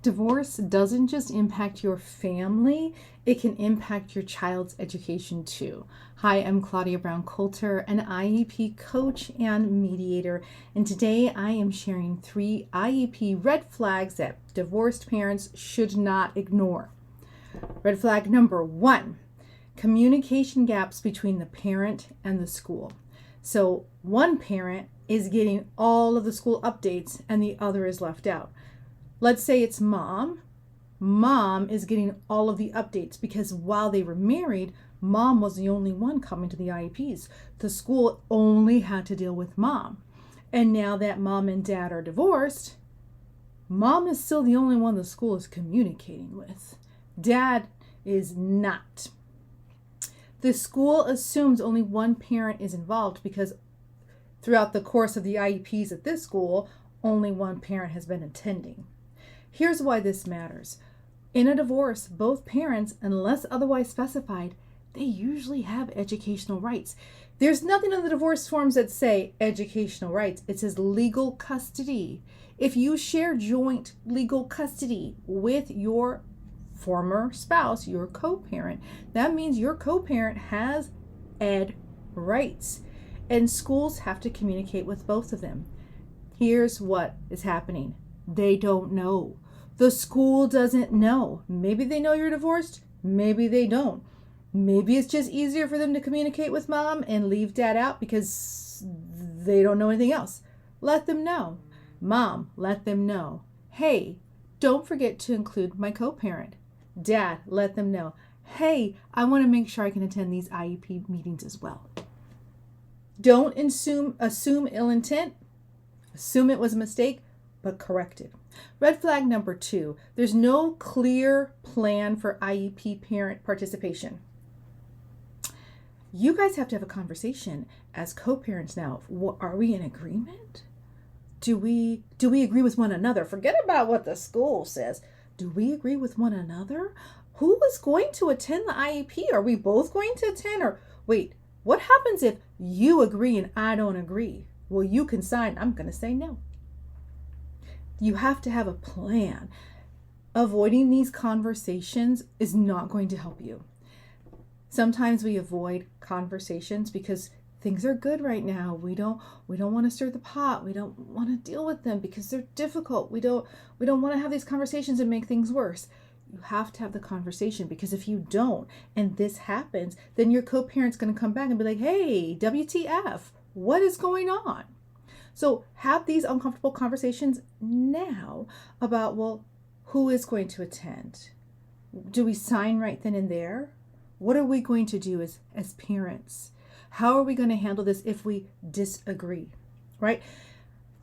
Divorce doesn't just impact your family, it can impact your child's education too. Hi, I'm Claudia Brown Coulter, an IEP coach and mediator, and today I am sharing 3 IEP red flags that divorced parents should not ignore. Red flag number 1, communication gaps between the parent and the school. So one parent is getting all of the school updates and the other is left out. Let's say it's mom. Mom is getting all of the updates because while they were married, mom was the only one coming to the IEPs. The school only had to deal with mom. And now that mom and dad are divorced, mom is still the only one the school is communicating with. Dad is not. The school assumes only one parent is involved because throughout the course of the IEPs at this school, only one parent has been attending. Here's why this matters. In a divorce, both parents, unless otherwise specified, they usually have educational rights. There's nothing in the divorce forms that say educational rights. It says legal custody. If you share joint legal custody with your former spouse, your co-parent, that means your co-parent has ed rights. And schools have to communicate with both of them. Here's what is happening. They don't know. The school doesn't know. Maybe they know you're divorced. Maybe they don't. Maybe it's just easier for them to communicate with mom and leave dad out because they don't know anything else. Let them know. Mom, let them know. Hey, don't forget to include my co-parent. Dad, let them know. Hey, I want to make sure I can attend these IEP meetings as well. Don't assume ill intent. Assume it was a mistake, but correct it. Red flag number 2, there's no clear plan for IEP parent participation. You guys have to have a conversation as co-parents now. Are we in agreement? Do we agree with one another? Forget about what the school says. Do we agree with one another? Who is going to attend the IEP? Are we both going to attend? Or wait, what happens if you agree and I don't agree? Well, you can sign. I'm going to say no. You have to have a plan. Avoiding these conversations is not going to help you. Sometimes we avoid conversations because things are good right now. We don't want to stir the pot. We don't want to deal with them because they're difficult. We don't want to have these conversations and make things worse. You have to have the conversation because if you don't and this happens, then your co-parent's going to come back and be like, hey, WTF, what is going on? So have these uncomfortable conversations now about, well, who is going to attend? Do we sign right then and there? What are we going to do as parents? How are we going to handle this if we disagree, right?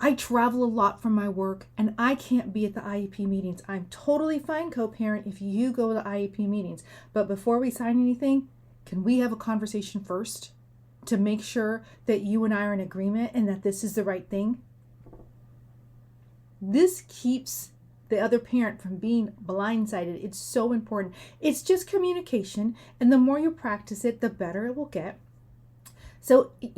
I travel a lot for my work and I can't be at the IEP meetings. I'm totally fine, co-parent, if you go to the IEP meetings. But before we sign anything, can we have a conversation first to make sure that you and I are in agreement and that this is the right thing? This keeps the other parent from being blindsided. It's so important. It's just communication. And the more you practice it, the better it will get. So it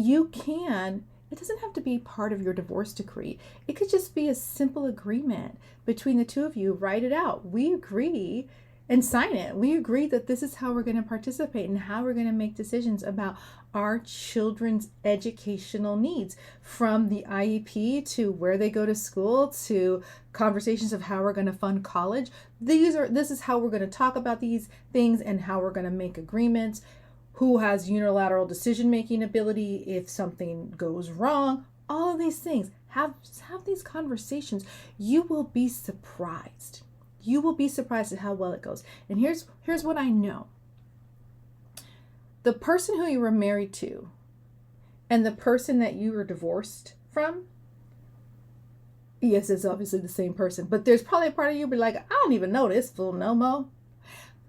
doesn't have to be part of your divorce decree. It could just be a simple agreement between the two of you. Write it out. We agree and sign it. We agree that this is how we're going to participate and how we're going to make decisions about our children's educational needs, from the IEP to where they go to school to conversations of how we're going to fund college. This is how we're going to talk about these things and how we're going to make agreements. Who has unilateral decision-making ability if something goes wrong, all of these things. Have these conversations. You will be surprised. You will be surprised at how well it goes. And here's what I know. The person who you were married to and the person that you were divorced from, yes, it's obviously the same person, but there's probably a part of you be like, I don't even know this fool no more.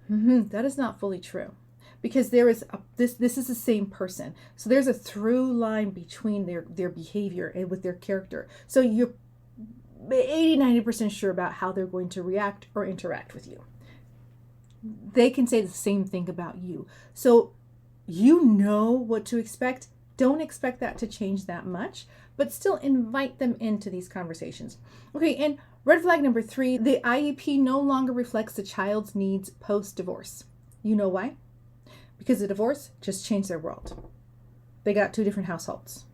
That is not fully true. Because there is this is the same person. So there's a through line between their behavior and with their character. So you're 80-90% sure about how they're going to react or interact with you. They can say the same thing about you. So you know what to expect. Don't expect that to change that much, but still invite them into these conversations. Okay, and Red flag number 3, the IEP no longer reflects the child's needs post-divorce. You know why? Because the divorce just changed their world. They got 2 different households.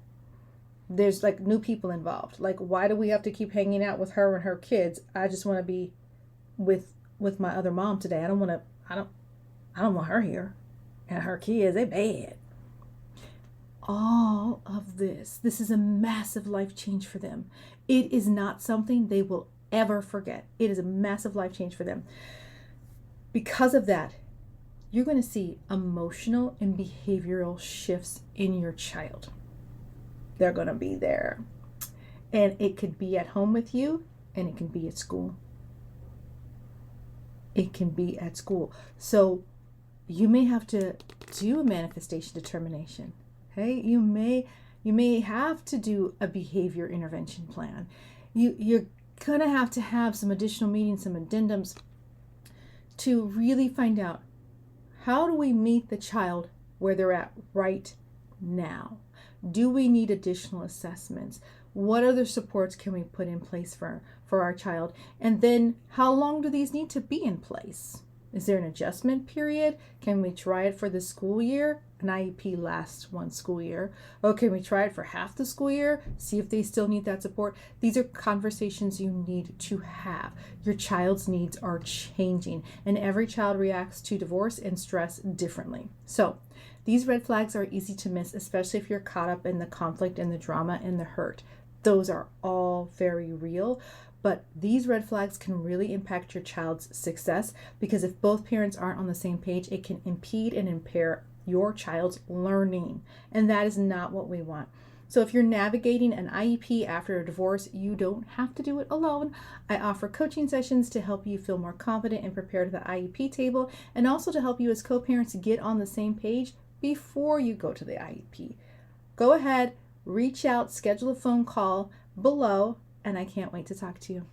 There's like new people involved. Like, why do we have to keep hanging out with her and her kids? I just want to be with my other mom today. I don't want her here. And her kids, they bad. All of this is a massive life change for them. It is not something they will ever forget. It is a massive life change for them. Because of that, you're going to see emotional and behavioral shifts in your child. They're going to be there. And it could be at home with you, and it can be at school. It can be at school. So you may have to do a manifestation determination. Okay? You may have to do a behavior intervention plan. You're going to have some additional meetings, some addendums to really find out, how do we meet the child where they're at right now? Do we need additional assessments? What other supports can we put in place for our child? And then how long do these need to be in place? Is there an adjustment period? Can we try it for the school year? An IEP lasts 1 school year. Or can we try it for half the school year? See if they still need that support. These are conversations you need to have. Your child's needs are changing, and every child reacts to divorce and stress differently. So these red flags are easy to miss, especially if you're caught up in the conflict and the drama and the hurt. Those are all very real. But these red flags can really impact your child's success, because if both parents aren't on the same page, it can impede and impair your child's learning. And that is not what we want. So if you're navigating an IEP after a divorce, you don't have to do it alone. I offer coaching sessions to help you feel more confident and prepared to the IEP table, and also to help you as co-parents get on the same page before you go to the IEP. Go ahead, reach out, schedule a phone call below, and I can't wait to talk to you.